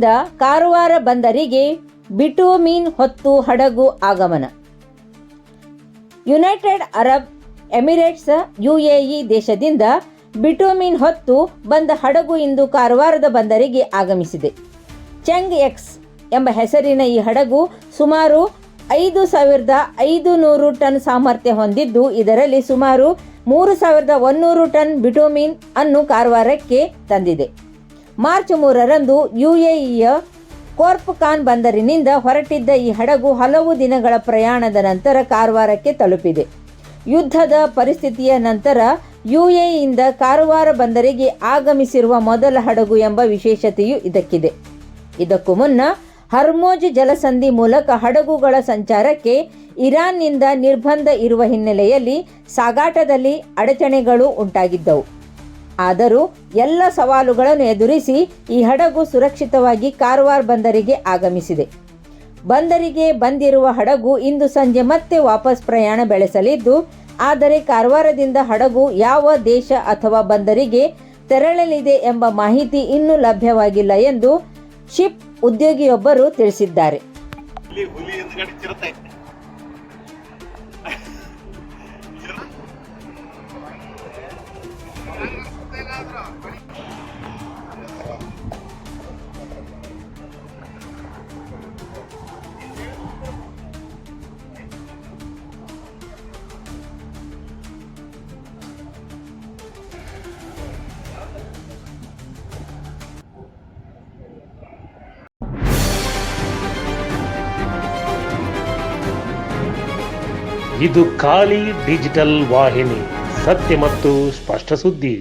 ದೇಶದಿಂದ ಕಾರವಾರ ಬಂದರಿಗೆ ಬಿಟುಮೀನ್ ಹೊತ್ತು ಹಡಗು ಆಗಮನ. ಯುನೈಟೆಡ್ ಅರಬ್ ಎಮಿರೇಟ್ಸ್ UAE ದೇಶದಿಂದ ಬಿಟುಮೀನ್ ಹೊತ್ತು ಬಂದ ಹಡಗು ಇಂದು ಕಾರವಾರದ ಬಂದರಿಗೆ ಆಗಮಿಸಿದೆ. ಚೆಂಗ್ ಎಕ್ಸ್ ಎಂಬ ಹೆಸರಿನ ಈ ಹಡಗು ಸುಮಾರು 5,500 ಟನ್ ಸಾಮರ್ಥ್ಯ ಹೊಂದಿದ್ದು, ಇದರಲ್ಲಿ ಸುಮಾರು 3,100 ಟನ್ ಬಿಟುಮೀನ್ ಅನ್ನು ಕಾರವಾರಕ್ಕೆ ತಂದಿದೆ. ಮಾರ್ಚ್ 3ರಂದು UAEಯ ಕೋರ್ಪ್ಖಾನ್ ಬಂದರಿನಿಂದ ಹೊರಟಿದ್ದ ಈ ಹಡಗು ಹಲವು ದಿನಗಳ ಪ್ರಯಾಣದ ನಂತರ ಕಾರವಾರಕ್ಕೆ ತಲುಪಿದೆ. ಯುದ್ಧದ ಪರಿಸ್ಥಿತಿಯ ನಂತರ UAEಯಿಂದ ಕಾರವಾರ ಬಂದರಿಗೆ ಆಗಮಿಸಿರುವ ಮೊದಲ ಹಡಗು ಎಂಬ ವಿಶೇಷತೆಯೂ ಇದಕ್ಕಿದೆ. ಇದಕ್ಕೂ ಮುನ್ನ ಹರ್ಮೋಜ್ ಜಲಸಂಧಿ ಮೂಲಕ ಹಡಗುಗಳ ಸಂಚಾರಕ್ಕೆ ಇರಾನ್ನಿಂದ ನಿರ್ಬಂಧ ಇರುವ ಹಿನ್ನೆಲೆಯಲ್ಲಿ ಸಾಗಾಟದಲ್ಲಿ ಅಡಚಣೆಗಳು ಉಂಟಾಗಿದ್ದವು. ಆದರೂ ಎಲ್ಲ ಸವಾಲುಗಳನ್ನು ಎದುರಿಸಿ ಈ ಹಡಗು ಸುರಕ್ಷಿತವಾಗಿ ಕಾರವಾರ ಬಂದರಿಗೆ ಆಗಮಿಸಿದೆ. ಬಂದರಿಗೆ ಬಂದಿರುವ ಹಡಗು ಇಂದು ಸಂಜೆ ಮತ್ತೆ ವಾಪಸ್ ಪ್ರಯಾಣ ಬೆಳೆಸಲಿದ್ದು, ಆದರೆ ಕಾರವಾರದಿಂದ ಹಡಗು ಯಾವ ದೇಶ ಅಥವಾ ಬಂದರಿಗೆ ತೆರಳಲಿದೆ ಎಂಬ ಮಾಹಿತಿ ಇನ್ನೂ ಲಭ್ಯವಾಗಿಲ್ಲ ಎಂದು ಶಿಪ್ ಉದ್ಯೋಗಿಯೊಬ್ಬರು ತಿಳಿಸಿದ್ದಾರೆ. ಇದು ಖಾಲಿ ಡಿಜಿಟಲ್ ವಾಹಿನಿ, ಸತ್ಯ ಮತ್ತು ಸ್ಪಷ್ಟ ಸುದ್ದಿ.